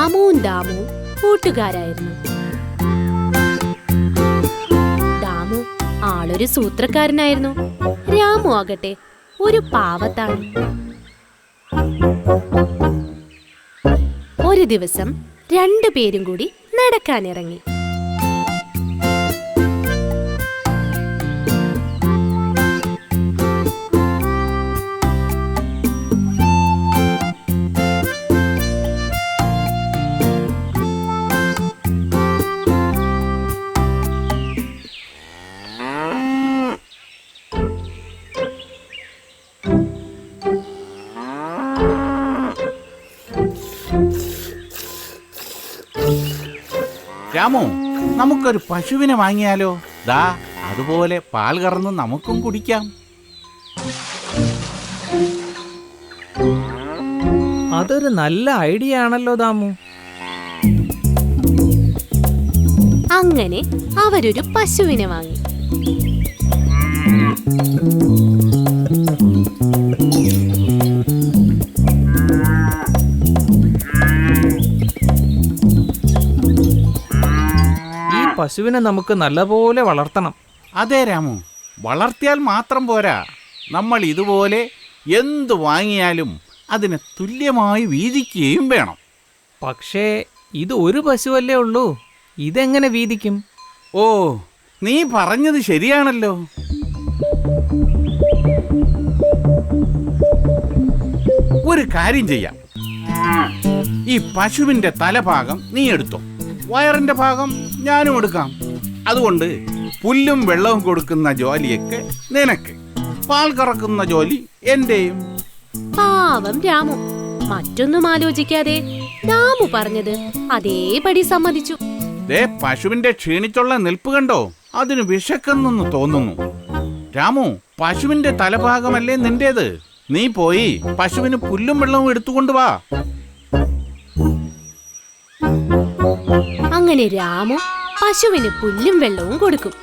രാമുവും ദാമുവും കൂട്ടുകാരായിരുന്നു. ദാമു ആളൊരു സൂത്രക്കാരനായിരുന്നു. രാമു ആകട്ടെ ഒരു പാവത്താണ്. ഒരു ദിവസം രണ്ടുപേരും കൂടി നടക്കാനിറങ്ങി. രാമു, നമുക്കൊരു പശുവിനെ വാങ്ങിയാലോ? ദാ അതുപോലെ പാൽ കറന്ന് നമുക്കും കുടിക്കാം. അതൊരു നല്ല ഐഡിയ ആണല്ലോ ദാമു. അങ്ങനെ അവരൊരു പശുവിനെ വാങ്ങി. പശുവിനെ നമുക്ക് നല്ലപോലെ വളർത്തണം. അതെ രാമു, വളർത്തിയാൽ മാത്രം പോരാ, നമ്മൾ ഇതുപോലെ എന്തു വാങ്ങിയാലും അതിനെ തുല്യമായി വീതിക്കുകയും വേണം. പക്ഷേ ഇത് ഒരു പശുവല്ലേ ഉള്ളൂ, ഇതെങ്ങനെ വീതിക്കും? ഓ, നീ പറഞ്ഞത് ശരിയാണല്ലോ. ഒരു കാര്യം ചെയ്യാം, ഈ പശുവിന്റെ തലഭാഗം നീ എടുത്തോ, വയറിന്റെ ഭാഗം ഞാനും എടുക്കാം. അതുകൊണ്ട് പുല്ലും വെള്ളവും കൊടുക്കുന്ന ജോലിയൊക്കെ നിനക്ക്, പാൽ കറക്കുന്ന ജോലി എന്റെയും. പാവം രാമു മറ്റൊന്നും ആലോചിക്കാതെ രാമു പറഞ്ഞത് അതേപടി സമ്മതിച്ചു. ദേ പശുവിന്റെ ക്ഷീണിച്ചുള്ള നിൽപ്പ് കണ്ടോ, അതിന് വിശക്കെന്നു തോന്നുന്നു. രാമു, പശുവിന്റെ തലഭാഗമല്ലേ നിന്റേത്, നീ പോയി പശുവിന് പുല്ലും വെള്ളവും എടുത്തുകൊണ്ട് വാ. അങ്ങനെ രാമു പശുവിന് പുല്ലും വെള്ളവും കൊടുക്കും.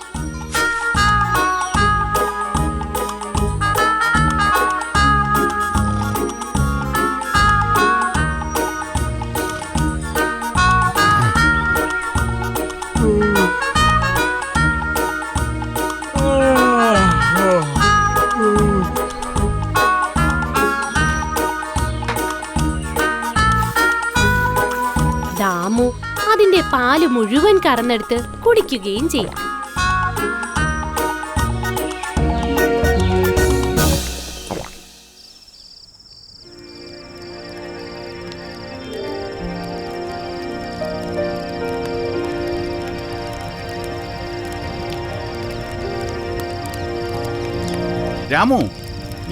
ദാമു അതിന്റെ പാല് മുഴുവൻ കറന്നെടുത്ത് കുടിക്കുകയും ചെയ്യാം. രാമു,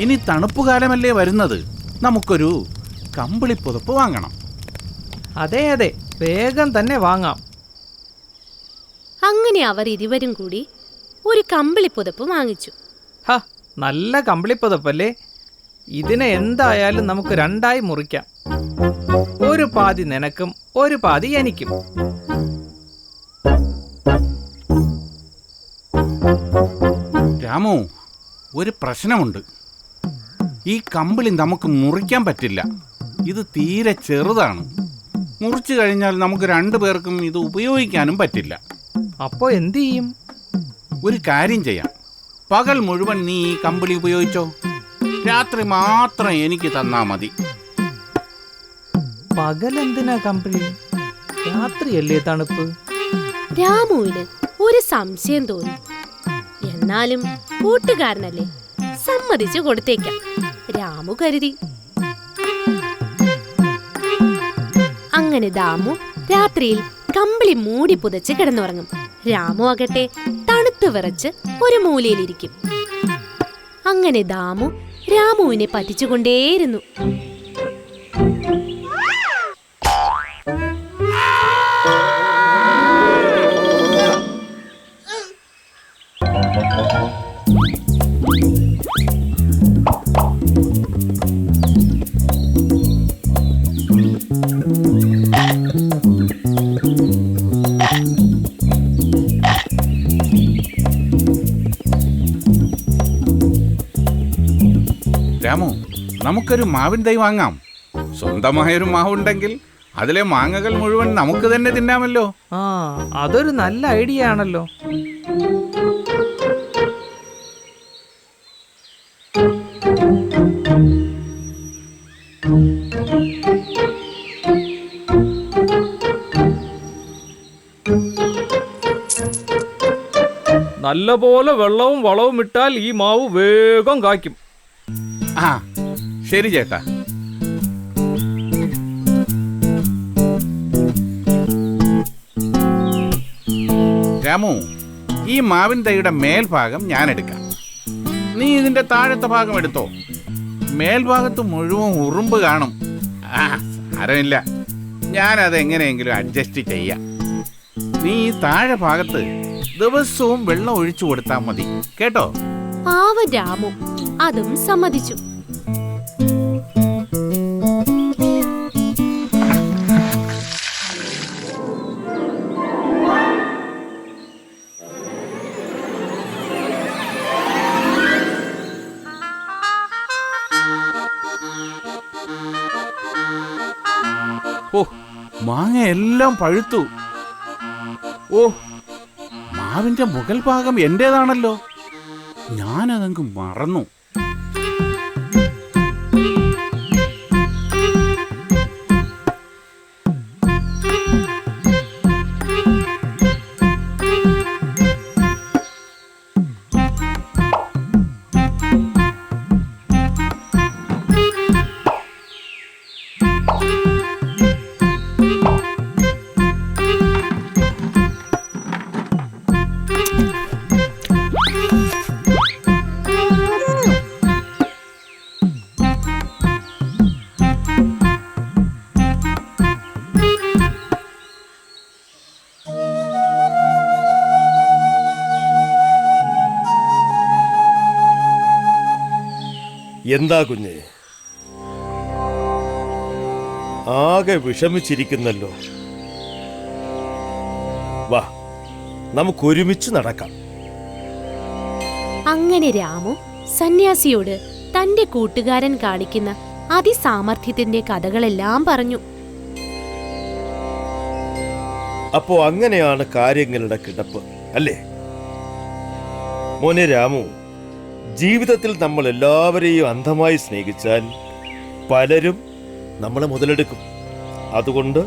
ഇനി തണുപ്പുകാലമല്ലേ വരുന്നത്, നമുക്കൊരു കമ്പിളിപ്പുതപ്പ് വാങ്ങണം. അതെ അതെ, വേഗം തന്നെ വാങ്ങാം. അങ്ങനെ അവർ ഇരുവരും കൂടി ഒരു കമ്പിളിപ്പുതപ്പ് വാങ്ങിച്ചു. നല്ല കമ്പിളിപ്പുതപ്പല്ലേ, ഇതിനെ എന്തായാലും നമുക്ക് രണ്ടായി മുറിക്കാം. ഒരു പാതി നിനക്കും ഒരു പാതി എനിക്കും. രാമു, ഒരു പ്രശ്നമുണ്ട്. ഈ കമ്പിളി നമുക്ക് മുറിക്കാൻ പറ്റില്ല, ഇത് തീരെ ചെറുതാണ്. മുറിച്ചു കഴിഞ്ഞാൽ നമുക്ക് രണ്ടുപേർക്കും ഇത് ഉപയോഗിക്കാനും പറ്റില്ല. അപ്പോ എന്തു ചെയ്യും? ഒരു കാര്യം ചെയ്യാം, പകൽ മുഴുവൻ നീ ഈ കമ്പിളി ഉപയോഗിച്ചോ, രാത്രി മാത്രം എനിക്ക് തന്നാ മതി. പകലെന്തിനാ കമ്പിളി, രാത്രിയല്ലേ തണുപ്പ്? രാമുവിന് ഒരു സംശയം തോന്നി. എന്നാലും കൂട്ടുകാരനല്ലേ, സമ്മതിച്ചു കൊടുത്തേക്കാം രാമു കരുതി. അങ്ങനെ ദാമു രാത്രിയിൽ കമ്പിളി മൂടി പുതച്ച് കിടന്നുറങ്ങും. രാമു ആകട്ടെ തണുത്തു വിറച്ച് ഒരു മൂലയിലിരിക്കും. അങ്ങനെ ദാമു രാമുവിനെ പറ്റിച്ചുകൊണ്ടേയിരുന്നു. രാമു, നമുക്കൊരു മാവിൻ തൈ വാങ്ങാം. സ്വന്തമായൊരു മാവുണ്ടെങ്കിൽ അതിലെ മാങ്ങകൾ മുഴുവൻ നമുക്ക് തന്നെ തിന്നാമല്ലോ. ആ, അതൊരു നല്ല ഐഡിയ ആണല്ലോ. നല്ലപോലെ വെള്ളവും വളവും ഇട്ടാൽ ഈ മാവ് വേഗം കായ്ക്കും. ആ ശരി ചേട്ടാ. രാമു, ഈ മാവിൻ തൈയുടെ മേൽഭാഗം ഞാൻ എടുക്കാം. നീ ഇതിന്റെ താഴത്തെ ഭാഗം എടുത്തോ. മേൽഭാഗത്ത് മുഴുവൻ ഉറുമ്പ് കാണും. ആ സാരമില്ല, ഞാനത് എങ്ങനെയെങ്കിലും അഡ്ജസ്റ്റ് ചെയ്യാം. നീ ഈ താഴെ ഭാഗത്ത് ദിവസവും വെള്ളം ഒഴിച്ചു കൊടുത്താൽ മതി കേട്ടോ. പാവ രാമു അതും സമ്മതിച്ചു. ഓ, മാങ്ങ എല്ലാം പഴുത്തു. ഓ, മാവിന്റെ മുകൾ ഭാഗം എന്റേതാണല്ലോ. ഞാനതങ്ങ് മറന്നു. എന്താ കുഞ്ഞെ, ആകെ വിഷമിച്ചിരിക്കുന്നല്ലോ. വാ, നമുക്കൊരുമിച്ച് നടക്കാം. അങ്ങനെ രാമു സന്യാസിയോട് തന്റെ കൂട്ടുകാരൻ കാണിക്കുന്ന അതിസാമർഥ്യത്തിന്റെ കഥകളെല്ലാം പറഞ്ഞു. അപ്പോ അങ്ങനെയാണ് കാര്യങ്ങളുടെ കിടപ്പ് അല്ലേ? മോനെ രാമു, ജീവിതത്തിൽ നമ്മൾ എല്ലാവരെയും അന്ധമായി സ്നേഹിച്ചാൽ പലരും നമ്മളെ മുതലെടുക്കും. അതുകൊണ്ട്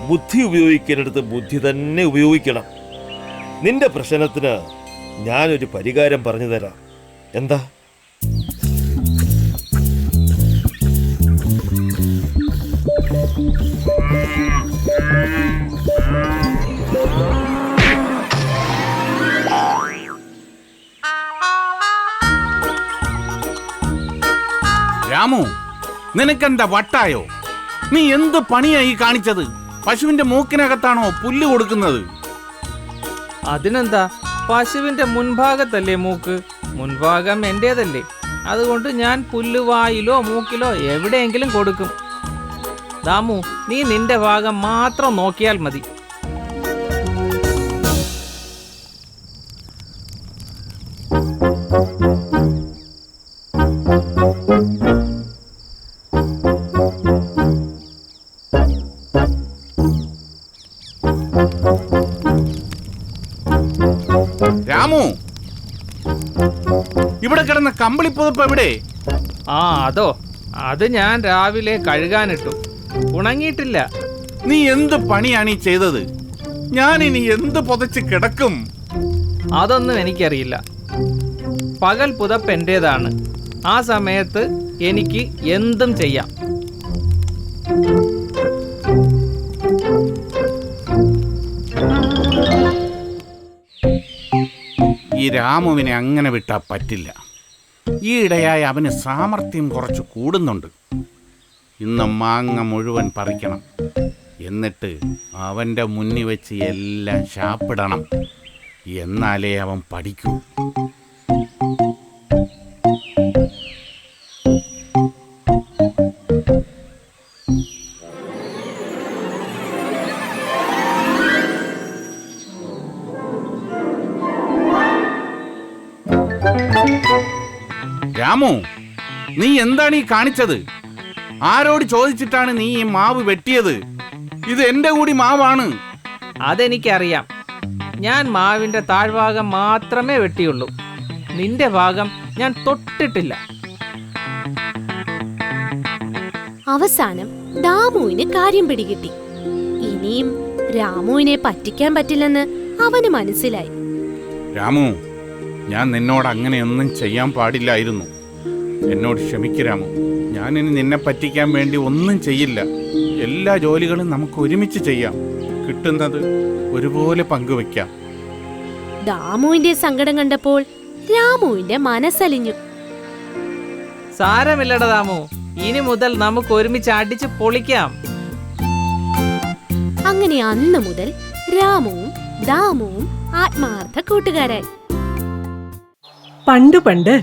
ബുദ്ധി ഉപയോഗിക്കേണ്ടടുത്ത് ബുദ്ധി തന്നെ ഉപയോഗിക്കണം. നിന്റെ പ്രശ്നത്തിന് ഞാനൊരു പരിഹാരം പറഞ്ഞു തരാം. എന്താ? രാമു, നിനക്കെന്താ വട്ടായോ? നീ എന്ത് പണിയായി കാണിച്ചത്? പശുവിന്റെ മൂക്കിനകത്താണോ പുല്ല് കൊടുക്കുന്നത്? അതിനെന്താ, പശുവിന്റെ മുൻഭാഗത്തല്ലേ മൂക്ക്. മുൻഭാഗം എന്റേതല്ലേ. അതുകൊണ്ട് ഞാൻ പുല്ല് വായിലോ മൂക്കിലോ എവിടെയെങ്കിലും കൊടുക്കും. ദാമു, നീ നിന്റെ ഭാഗം മാത്രം നോക്കിയാൽ മതി. രാമു, ഇവിടെ കിടന്ന കമ്പിളിപ്പുതപ്പ് എവിടെ? ആ അതോ, അത് ഞാൻ രാവിലെ കഴുകാനിട്ടു. ഉണങ്ങിയിട്ടില്ല. നീ എന്ത് പണിയാണ് ഈ ചെയ്തത്? ഞാൻ ഇനി എന്ത് പുതച്ച് കിടക്കും? അതൊന്നും എനിക്കറിയില്ല. പകൽ പുതപ്പ് എന്റേതാണ്. ആ സമയത്ത് എനിക്ക് എന്തും ചെയ്യാം. ഈ രാമുവിനെ അങ്ങനെ വിട്ടാ പറ്റില്ല. ഈയിടെയായി അവന് സാമർഥ്യം കുറച്ച് കൂടുന്നുണ്ട്. ഇന്ന് മാങ്ങ മുഴുവൻ പറിക്കണം. എന്നിട്ട് അവൻ്റെ മുന്നിൽ വെച്ച് എല്ലാം ശാപ്പിടണം. എന്നാലേ അവൻ പഠിക്കൂ. രാമു, നീ എന്താണ് ഈ കാണിച്ചത്? ആരോട് ചോദിച്ചിട്ടാണ് നീ ഈ മാവ് വെട്ടിയത്? ഇത് എന്റെ കൂടി മാവാണ്. അതെനിക്കറിയാം. ഞാൻ മാവിന്റെ താഴ്ഭാഗം മാത്രമേ വെട്ടിയുള്ളൂ. നിന്റെ ഭാഗം ഞാൻ തൊട്ടിട്ടില്ല. അവസാനം ദാമുവിന് കാര്യം പിടികിട്ടി. ഇനിയും രാമുവിനെ പറ്റിക്കാൻ പറ്റില്ലെന്ന് അവന് മനസ്സിലായി. രാമു, ഞാൻ നിന്നോട് അങ്ങനെയൊന്നും ചെയ്യാൻ പാടില്ലായിരുന്നു. എന്നോട് ക്ഷമിക്ക് രാമു. ഞാനിനി നിന്നെ പറ്റിക്കാൻ വേണ്ടി ഒന്നും ചെയ്യില്ല. എല്ലാ ജോലികളും നമുക്ക് ഒരുമിച്ച് ചെയ്യാം. കിട്ടുന്നത് ഒരുപോലെ പങ്കുവെക്കാം. ദാമുവിന്റെ സങ്കടം കണ്ടപ്പോൾ രാമുവിന്റെ മനസ്സലിഞ്ഞു. സാരമില്ലട ദാമു, ഇനി മുതൽ നമുക്ക് ഒരുമിച്ച് അടിച്ച് പൊളിക്കാം. അങ്ങനെ അന്ന് മുതൽ രാമുവും ദാമുവും ആത്മാർത്ഥ കൂട്ടുകാരായി. പണ്ട് പണ്ട്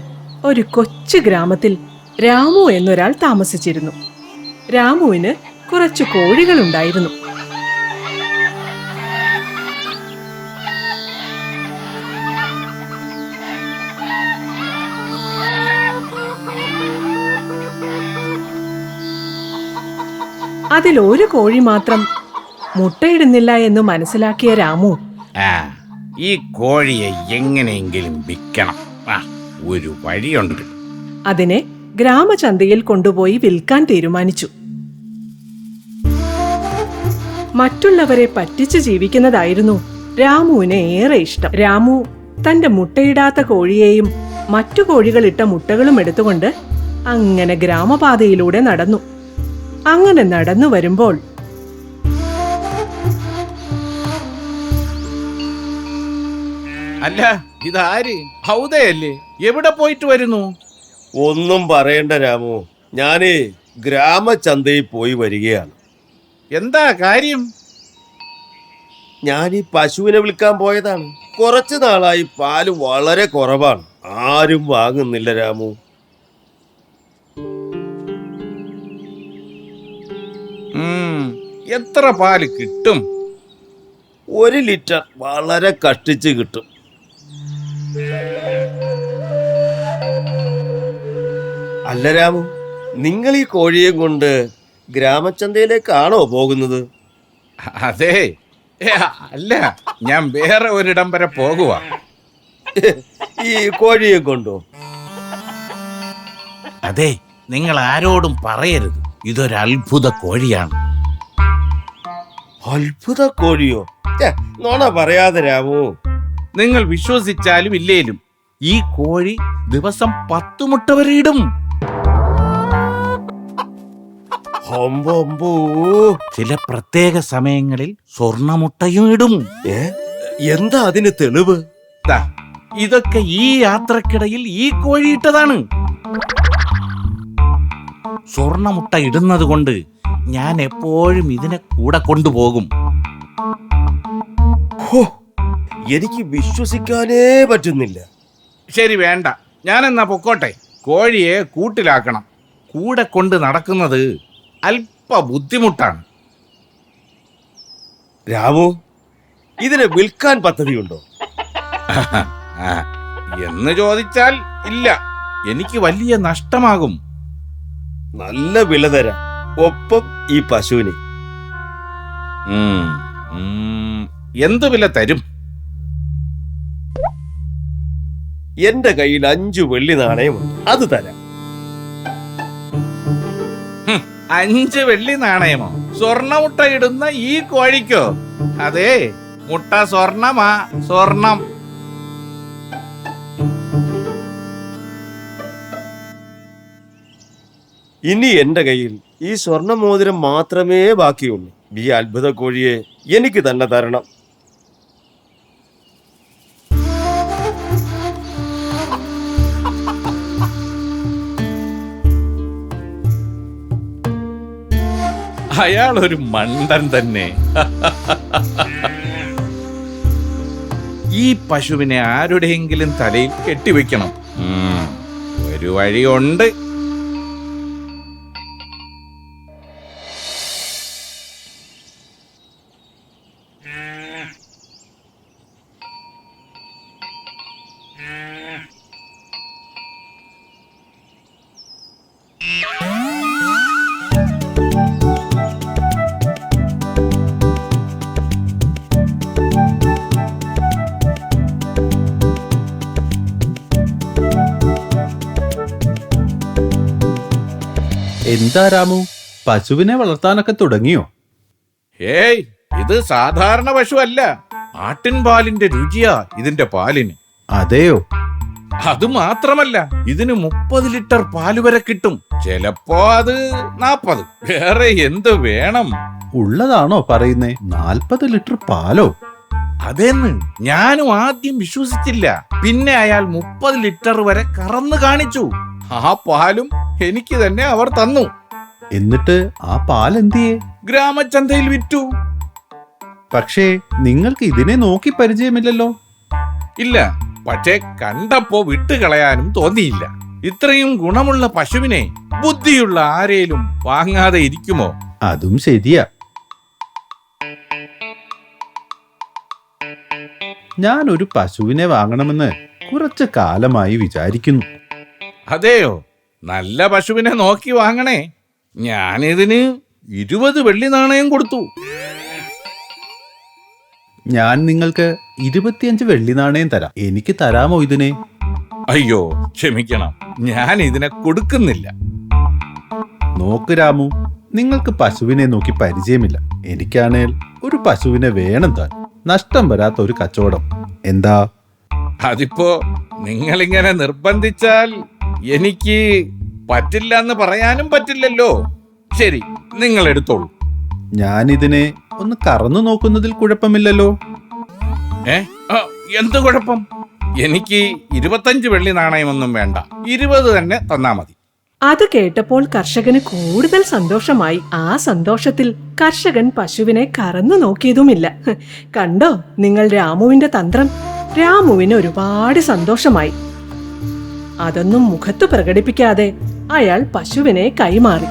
ഒരു കൊച്ചു ഗ്രാമത്തിൽ രാമു എന്നൊരാൾ താമസിച്ചിരുന്നു. രാമുവിന് കുറച്ചു കോഴികളുണ്ടായിരുന്നു. അതിലൊരു കോഴി മാത്രം മുട്ടയിടുന്നില്ല എന്ന് മനസ്സിലാക്കിയ രാമു ഈ കോഴിയെ എങ്ങനെയെങ്കിലും വിൽക്കണം. ഒരു വഴിയുണ്ട്. അതിനെ ഗ്രാമചന്തയിൽ കൊണ്ടുപോയി വിൽക്കാൻ തീരുമാനിച്ചു. മറ്റുള്ളവരെ പറ്റിച്ച് ജീവിക്കുന്നതായിരുന്നു രാമുവിന് ഏറെ ഇഷ്ടം. രാമു തന്റെ മുട്ടയിടാത്ത കോഴിയെയും മറ്റു കോഴികളിട്ട മുട്ടകളും എടുത്തുകൊണ്ട് അങ്ങനെ ഗ്രാമപാതയിലൂടെ നടന്നു. അങ്ങനെ നടന്നു വരുമ്പോൾ അല്ല, ഇതാര്? ഹൗദയല്ലേ? എവിടെ പോയിട്ട് വരുന്നു? ഒന്നും പറയണ്ട രാമു, ഞാനേ ഗ്രാമചന്തയിൽ പോയി വരികയാണ്. എന്താ കാര്യം? ഞാൻ ഈ പശുവിനെ വിൽക്കാൻ പോയതാണ്. കുറച്ചു നാളായി പാല് വളരെ കുറവാണ്. ആരും വാങ്ങുന്നില്ല രാമു. എത്ര പാല് കിട്ടും? 1 ലിറ്റർ വളരെ കഷ്ടിച്ച് കിട്ടും. അല്ല രാമു, നിങ്ങൾ ഈ കോഴിയെ കൊണ്ട് ഗ്രാമചന്തയിലേക്കാണോ പോകുന്നത്? അതെ. അല്ല, ഞാൻ വേറെ ഒരിടം വരെ പോകുക. ഈ കോഴിയെ കൊണ്ടോ? അതെ, നിങ്ങൾ ആരോടും പറയരുത്. ഇതൊരു അത്ഭുത കോഴിയാണ്. അത്ഭുത കോഴിയോ? നോണ പറയാതെ രാമു. നിങ്ങൾ വിശ്വസിച്ചാലും ഇല്ലേലും ഈ കോഴി ദിവസം 10 മുട്ട വരെ ഇടും. ചില പ്രത്യേക സമയങ്ങളിൽ സ്വർണമുട്ടയും ഇടും. എന്താ അതിന് തെളിവ്? ഇതൊക്കെ ഈ യാത്രക്കിടയിൽ ഈ കോഴി ഇട്ടതാണ്. സ്വർണമുട്ട ഇടുന്നത് കൊണ്ട് ഞാൻ എപ്പോഴും ഇതിനെ കൂടെ കൊണ്ടുപോകും. എനിക്ക് വിശ്വസിക്കാനേ പറ്റുന്നില്ല. ശരി, വേണ്ട, ഞാനെന്നാ പൊക്കോട്ടെ. കോഴിയെ കൂട്ടിലാക്കണം. കൂടെ കൊണ്ട് നടക്കുന്നത് അല്പ ബുദ്ധിമുട്ടാണ്. രാമു, ഇതിനെ വിൽക്കാൻ പദ്ധതിയുണ്ടോ? എന്ന് ചോദിച്ചാൽ ഇല്ല. എനിക്ക് വലിയ നഷ്ടമാകും. നല്ല വില തരാം, ഒപ്പം ഈ പശുവിനെ. എന്ത് വില തരും? എന്റെ കയ്യിൽ 5 വെള്ളി നാണയമുണ്ട്, അത് തരാം. 5 വെള്ളി നാണയമോ? സ്വർണമുട്ട ഇടുന്ന ഈ കോഴിക്കോ? അതെ, മുട്ട സ്വർണമാ, സ്വർണം. ഇനി എന്റെ കയ്യിൽ ഈ സ്വർണ്ണ മോതിരം മാത്രമേ ബാക്കിയുള്ളൂ. ഈ അത്ഭുത കോഴിയെ എനിക്ക് തന്നെ തരണം. അയാൾ ഒരു മണ്ടൻ തന്നെ. ഈ പശുവിനെ ആരുടെയെങ്കിലും തലയിൽ കെട്ടിവെക്കണം. ഒരു വഴിയുണ്ട്. എന്താ രാമു, പശുവിനെ വളർത്താനൊക്കെ തുടങ്ങിയോ? ഏയ്, ഇത് സാധാരണ പശു അല്ല. ആട്ടിൻ പാലിന്റെ രുചിയാ ഇതിന്റെ പാലിന്. അതെയോ? അത് മാത്രമല്ല, ഇതിന് 30 ലിറ്റർ പാല് വരെ കിട്ടും. ചിലപ്പോ അത് 40. വേറെ എന്ത് വേണം? ഉള്ളതാണോ പറയുന്നേ? 40 ലിറ്റർ പാലോ? അതെന്ന് ഞാനും ആദ്യം വിശ്വസിച്ചില്ല. പിന്നെ അയാൾ 30 ലിറ്റർ വരെ കറന്നു കാണിച്ചു. ആ പാലും എനിക്ക് തന്നെ അവർ തന്നു. എന്നിട്ട് ആ പാൽ എന്തിയേ? ഗ്രാമചന്തയിൽ വിറ്റു. പക്ഷേ നിങ്ങൾക്ക് ഇതിനെ നോക്കി പരിചയമില്ലല്ലോ. ഇല്ല, പക്ഷേ കണ്ടപ്പോ വിട്ടുകളയാനും തോന്നിയില്ല. ഇത്രയും ഗുണമുള്ള പശുവിനെ ബുദ്ധിയുള്ള ആരേലും വാങ്ങാതെ ഇരിക്കുമോ? അതും ശരിയാ. ഞാൻ ഒരു പശുവിനെ വാങ്ങണമെന്ന് കുറച്ചു കാലമായി വിചാരിക്കുന്നു. അതെയോ? നല്ല പശുവിനെ നോക്കി വാങ്ങണേ. ഞാനിതിന് 20 വെള്ളി നാണയം കൊടുത്തു. ഞാൻ നിങ്ങൾക്ക് 25 വെള്ളി നാണയം തരാം. എനിക്ക് തരാമോ ഇതിനെ? അയ്യോ, ക്ഷമിക്കണം, ഞാൻ ഇതിനെ കൊടുക്കുന്നില്ല. നോക്ക് രാമു, നിങ്ങൾക്ക് പശുവിനെ നോക്കി പരിചയമില്ല. എനിക്കാണേൽ ഒരു പശുവിനെ വേണം താൻ. നഷ്ടം വരാത്ത ഒരു കച്ചവടം. എന്താ? അതിപ്പോ നിങ്ങളിങ്ങനെ നിർബന്ധിച്ചാൽ എനിക്ക് പറ്റില്ല എന്ന് പറയാനും പറ്റില്ലല്ലോ. ശരി, നിങ്ങൾ എടുത്തോളൂ. ഞാനിതിനെ ഒന്ന് കറന്നു നോക്കുന്നതിൽ കുഴപ്പമില്ലല്ലോ. എന്ത് കുഴപ്പം? എനിക്ക് 25 വെള്ളി നാണയമൊന്നും വേണ്ട, 20 തന്നെ തന്നാ മതി. അത് കേട്ടപ്പോൾ കർഷകന് കൂടുതൽ സന്തോഷമായി. ആ സന്തോഷത്തിൽ കർഷകൻ പശുവിനെ കറന്നു നോക്കിയതുമില്ല. കണ്ടോ നിങ്ങൾ രാമുവിന്റെ തന്ത്രം? രാമുവിന് ഒരുപാട് സന്തോഷമായി. അതൊന്നും മുഖത്ത് പ്രകടിപ്പിക്കാതെ അയാൾ പശുവിനെ കൈമാറി.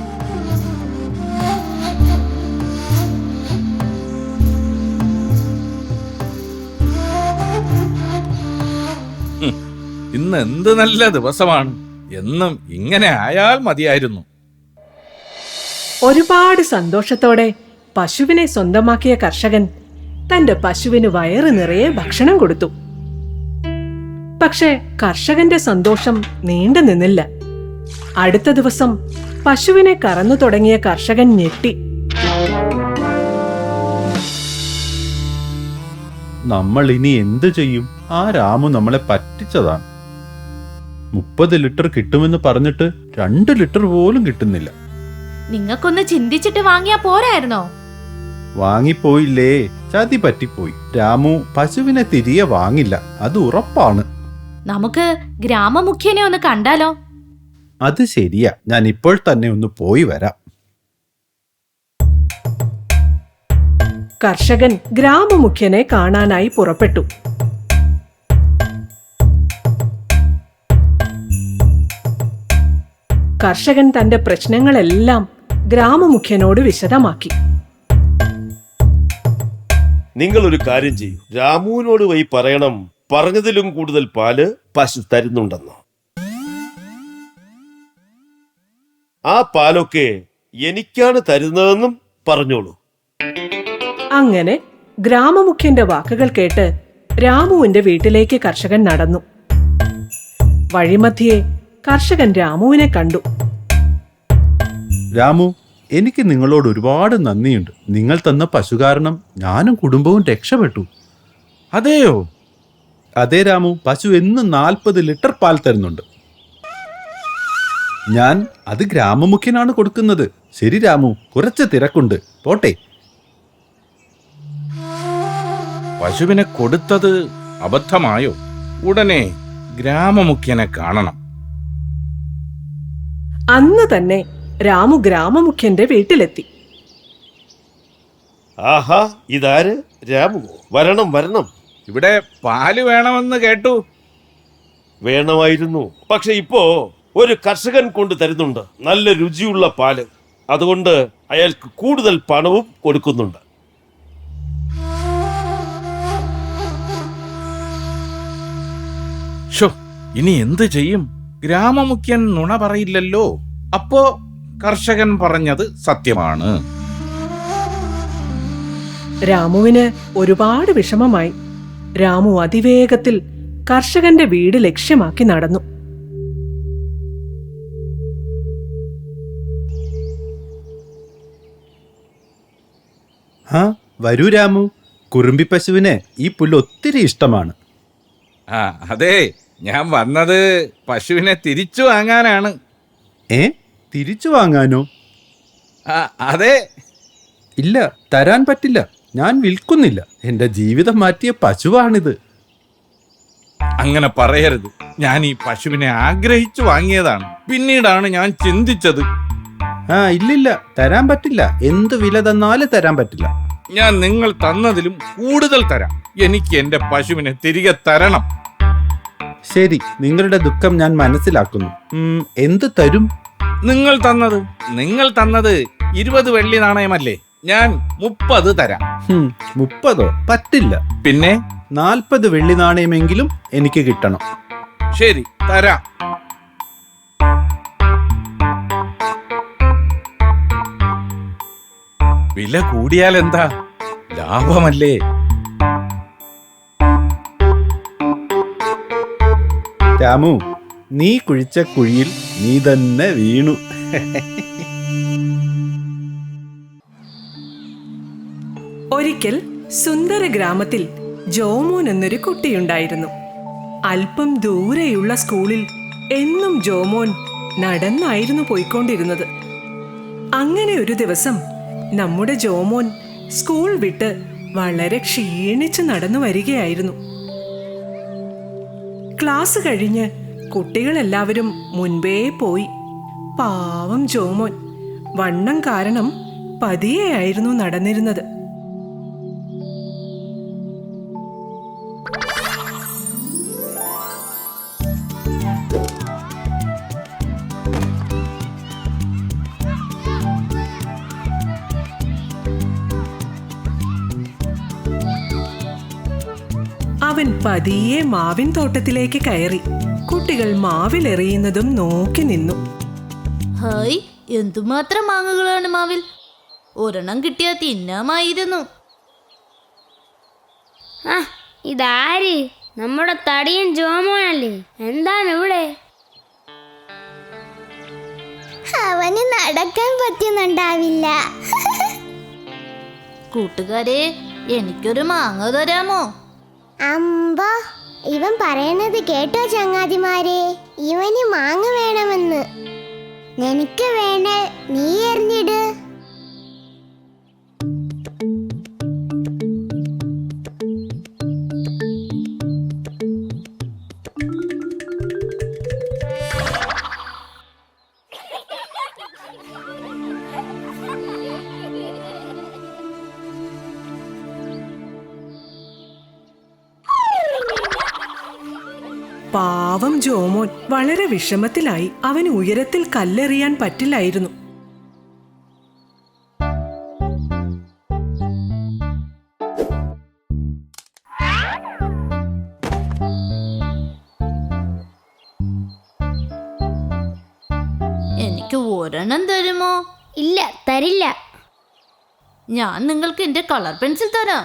ഇന്ന് എന്ത് നല്ല ദിവസമാണ്. എന്നും ഇങ്ങനെ ആയാൽ മതിയായിരുന്നു. ഒരുപാട് സന്തോഷത്തോടെ പശുവിനെ സ്വന്തമാക്കിയ കർഷകൻ തന്റെ പശുവിന് വയറ് നിറയെ ഭക്ഷണം കൊടുത്തു. പക്ഷേ കർഷകന്റെ സന്തോഷം നീണ്ടു നിന്നില്ല. അടുത്ത ദിവസം പശുവിനെ കറന്നു തുടങ്ങിയ കർഷകൻ ഞെട്ടി. നമ്മൾ ഇനി എന്ത് ചെയ്യും? ആ രാമു നമ്മളെ പറ്റിച്ചതാണ്. 30 ലിറ്റർ കിട്ടുമെന്ന് പറഞ്ഞിട്ട് 2 ലിറ്റർ പോലും കിട്ടുന്നില്ല. നിങ്ങൾക്കൊന്ന് ചിന്തിച്ചിട്ട് വാങ്ങിയാ പോരായിരുന്നോ? വാങ്ങിപ്പോയില്ലേ, ചതി പറ്റിപ്പോയി. രാമു പശുവിനെ തിരികെ വാങ്ങില്ല, അത് ഉറപ്പാണ്. നമുക്ക് ഗ്രാമമുഖ്യനെ ഒന്ന് കണ്ടാലോ? അത് ശരിയാ, ഞാൻ ഇപ്പോൾ തന്നെ ഒന്ന് പോയി വരാം. കർഷകൻ ഗ്രാമമുഖ്യനെ കാണാനായി പുറപ്പെട്ടു. കർഷകൻ തന്റെ പ്രശ്നങ്ങളെല്ലാം ഗ്രാമമുഖ്യനോട് വിശദമാക്കി. നിങ്ങൾ ഒരു കാര്യം ചെയ്യൂ, രാമുവിനോട് പോയി പറയണം, പറഞ്ഞതിലും കൂടുതൽ പാല് പശു തരുന്നുണ്ടെന്ന്. ആ പാലൊക്കെ എനിക്കാണ് തരുന്നതെന്നും പറഞ്ഞോളൂ. അങ്ങനെ ഗ്രാമമുഖ്യന്റെ വാക്കുകൾ കേട്ട് രാമുവിന്റെ വീട്ടിലേക്ക് കർഷകൻ നടന്നു. വഴിമധ്യേ കർഷകൻ രാമുവിനെ കണ്ടു. രാമു, എനിക്ക് നിങ്ങളോട് ഒരുപാട് നന്ദിയുണ്ട്. നിങ്ങൾ തന്ന പശു കാരണം ഞാനും കുടുംബവും രക്ഷപ്പെട്ടു. അതെയോ? അതെ രാമു, പശു എന്നും 40 ലിറ്റർ പാൽ തരുന്നുണ്ട്. ഞാൻ അത് ഗ്രാമമുഖ്യനാണ് കൊടുക്കുന്നത്. ശരി രാമു, കുറച്ച് തിരക്കുണ്ട്, പോട്ടെ. പശുവിനെ കൊടുത്തത് അബദ്ധമായോ? ഉടനെ ഗ്രാമമുഖ്യനെ കാണണം. അന്ന് തന്നെ രാമു ഗ്രാമമുഖ്യന്റെ വീട്ടിലെത്തി. ആഹാ, ഇതാര്? രാമു, വരണം വരണം. ഇവിടെ പാല് വേണമെന്ന് കേട്ടു. വേണമായിരുന്നു, പക്ഷെ ഇപ്പോ ഒരു കർഷകൻ കൊണ്ട് തരുന്നുണ്ട് നല്ല രുചിയുള്ള പാല്. അതുകൊണ്ട് അയാൾക്ക് കൂടുതൽ പണവും കൊടുക്കുന്നുണ്ട്. ഷോ, ഇനി എന്ത് ചെയ്യും? ഗ്രാമമുഖ്യൻ നുണ പറയില്ലല്ലോ. അപ്പോ കർഷകൻ പറഞ്ഞത് സത്യമാണ്. രാമുവിന് ഒരുപാട് വിഷമമായി. രാമു അതിവേഗത്തിൽ കർഷകന്റെ വീട് ലക്ഷ്യമാക്കി നടന്നു. ആ വരൂ രാമു. കുറുമ്പി പശുവിന് ഈ പുല്ല് ഒത്തിരി ഇഷ്ടമാണ്. ആ അതെ, ഞാൻ വന്നത് പശുവിനെ തിരിച്ചു വാങ്ങാനാണ്. ഏ, തിരിച്ചു വാങ്ങാനോ? ആ അതെ. ഇല്ല, തരാൻ പറ്റില്ല. ഞാൻ വിൽക്കുന്നില്ല. എന്റെ ജീവിതം മാറ്റിയ പശുവാണിത്. അങ്ങനെ പറയരുത്. ഞാൻ ഈ പശുവിനെ ആഗ്രഹിച്ചു വാങ്ങിയതാണ്. പിന്നീടാണ് ഞാൻ ചിന്തിച്ചത്. ആ ഇല്ലില്ല, തരാൻ പറ്റില്ല. എന്ത് വില തന്നാലും തരാൻ പറ്റില്ല. ഞാൻ നിങ്ങൾ തന്നതിലും കൂടുതൽ തരാം. എനിക്ക് എന്റെ പശുവിനെ തിരികെ തരണം. ശരി, നിങ്ങളുടെ ദുഃഖം ഞാൻ മനസ്സിലാക്കുന്നു. എന്ത് തരും? നിങ്ങൾ തന്നത് 20 വെള്ളി നാണയമല്ലേ? ഞാൻ 30 തരാം. 30 പറ്റില്ല. പിന്നെ 40 വെള്ളി നാണയമെങ്കിലും എനിക്ക് കിട്ടണം. ശരി, തരാം. വില കൂടിയാൽ എന്താ, ലാഭമല്ലേ? രാമു, നീ കുഴിച്ച കുഴിയിൽ നീ തന്നെ വീണു. ഒരിക്കൽ സുന്ദര ഗ്രാമത്തിൽ ജോമോൻ എന്നൊരു കുട്ടിയുണ്ടായിരുന്നു. അല്പം ദൂരെയുള്ള സ്കൂളിൽ എന്നും ജോമോൻ നടന്നായിരുന്നു പോയിക്കൊണ്ടിരുന്നത്. അങ്ങനെ ഒരു ദിവസം നമ്മുടെ ജോമോൻ സ്കൂൾ വിട്ട് വളരെ ക്ഷീണിച്ച് നടന്നു വരികയായിരുന്നു. ക്ലാസ് കഴിഞ്ഞ് കുട്ടികളെല്ലാവരും മുൻപേ പോയി. പാവം ജോമോൻ വണ്ണം കാരണം പതിയെയായിരുന്നു നടന്നിരുന്നത്. അവൻ പതിയെ മാവിൻ തോട്ടത്തിലേക്ക് കയറി. കുട്ടികൾ മാവിലെറിയുന്നതും നോക്കി നിന്നു. ഹായ്, എന്തുമാത്രം മാങ്ങകളാണ് മാവിൽ! ഒരെണ്ണം കിട്ടിയാൽ തിന്നാമായിരുന്നു. ഇതാര്? നമ്മുടെ തടിയൻ ജോമോനല്ലേ? എന്താണ് ഇവിടെ? അവന് നടക്കാൻ പറ്റുന്നുണ്ടാവില്ല. കൂട്ടുകാരെ, എനിക്കൊരു മാങ്ങ തരാമോ? അമ്പോ, ഇവൻ പറയണത് കേട്ടോ ചങ്ങാതിമാരെ? ഇവന് മാങ്ങ വേണമെന്ന്. നിനക്ക് വേണേ നീ എറിഞ്ഞിട്. പാവം ജോമോൻ വളരെ വിഷമത്തിലായി. അവന് ഉയരത്തിൽ കല്ലെറിയാൻ പറ്റില്ലായിരുന്നു. എനിക്ക് ഒരെണ്ണം തരുമോ? ഇല്ല, തരില്ല. ഞാൻ നിങ്ങൾക്ക് എന്റെ കളർ പെൻസിൽ തരാം.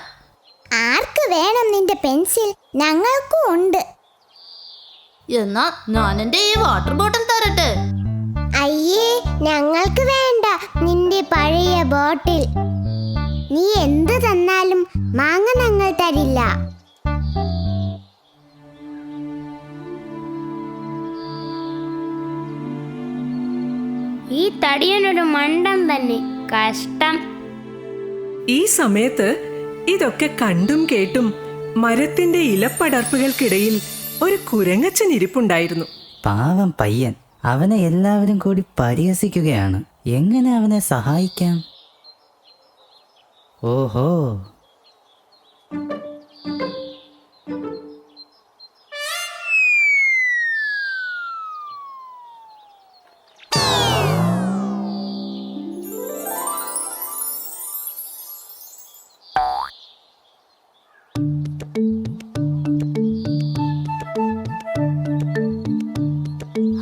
ആർക്ക് വേണം നിന്റെ പെൻസിൽ? ഞങ്ങൾക്കും ഉണ്ട്. എന്നാ ഞാൻ എന്റെ ഈ വാട്ടർ ബോട്ടിൽ തരട്ടെ. അയ്യേ, ഞങ്ങൾക്ക് വേണ്ട നിന്റെ പഴയ ബോട്ടിൽ. നീ എന്ത് തന്നാലും മാങ്ങ ഞങ്ങൾ തരില്ല. ഈ തടിയനൊരു മണ്ടൻ തന്നെ. കഷ്ടം. ഈ സമയത്ത് ഇതൊക്കെ കണ്ടും കേട്ടും മരത്തിന്റെ ഇലപ്പടർപ്പുകൾക്കിടയിൽ ഒരു കുരങ്ങച്ചൻ ഇരിപ്പുണ്ടായിരുന്നു. പാവം പയ്യൻ, അവനെ എല്ലാവരും കൂടി പരിഹസിക്കുകയാണ്. എങ്ങനെ അവനെ സഹായിക്കാം? ഓഹോ,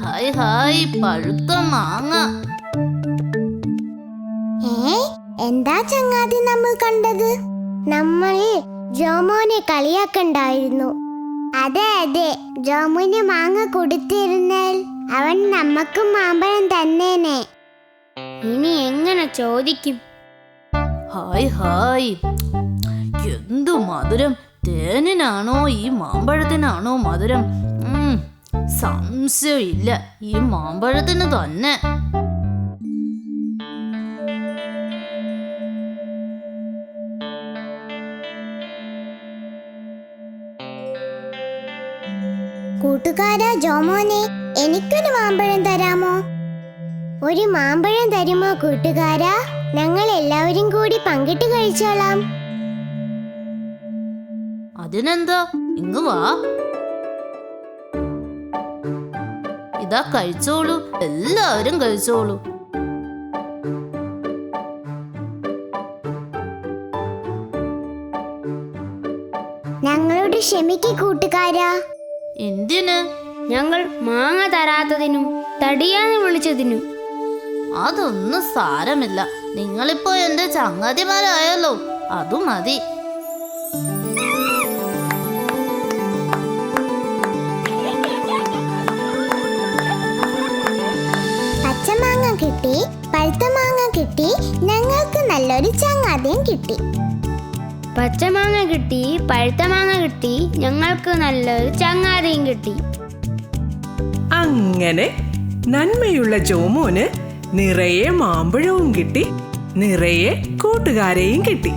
ഹായ് ഹായ്, പഴുത്ത മാങ്ങ. എന്താ ചങ്ങാതി നമ്മൾ കണ്ടത്? നമ്മൾ ജോമോനെ കളിയാക്കണ്ടായിരുന്നു. അതെ അതെ, ജോമോന് മാങ്ങ കൊടുത്തിരുന്നാൽ അവൻ നമുക്കും മാമ്പഴം തന്നേനെ. ഇനി എങ്ങനെ ചോദിക്കും? ഹായ് ഹായ്, എന്തു മധുരം! തേനിനാണോ ഈ മാമ്പഴത്തിനാണോ മധുരം? സംശയമില്ല, ഈ മാമ്പഴത്തിന് തന്നെ. കൂട്ടുകാരാ ജോമോനെ, എനിക്കൊരു മാമ്പഴം തരാമോ? ഒരു മാമ്പഴം തരുമോ കൂട്ടുകാരാ? ഞങ്ങൾ എല്ലാവരും കൂടി പങ്കിട്ട് കഴിച്ചോളാം. അതിനെന്താ, ഇങ്ങ് വാ. ഇതാ കഴിച്ചോളൂ, എല്ലാവരും കഴിച്ചോളൂ. ഞങ്ങളോട് ക്ഷമിക്ക് കൂട്ടുകാരാ. എന്തിന്? ഞങ്ങൾ മാങ്ങ തരാത്തതിനും തടിയാന്ന് വിളിച്ചതിനും. അതൊന്നും സാരമില്ല, നിങ്ങളിപ്പോ എന്റെ ചങ്ങാതിമാരായല്ലോ, അതു മതി. പച്ചമാങ്ങ കിട്ടി, പഴുത്ത മാങ്ങ കിട്ടി, ഞങ്ങൾക്ക് നല്ലൊരു ചങ്ങാതിയും കിട്ടി. പച്ചമാങ്ങ കിട്ടി, പഴുത്ത മാങ്ങ കിട്ടി, ഞങ്ങൾക്ക് നല്ലൊരു ചങ്ങാതിയും കിട്ടി. അങ്ങനെ നന്മയുള്ള ജോമോന് നിറയെ മാമ്പഴവും കിട്ടി, നിറയെ കൂട്ടുകാരെയും കിട്ടി.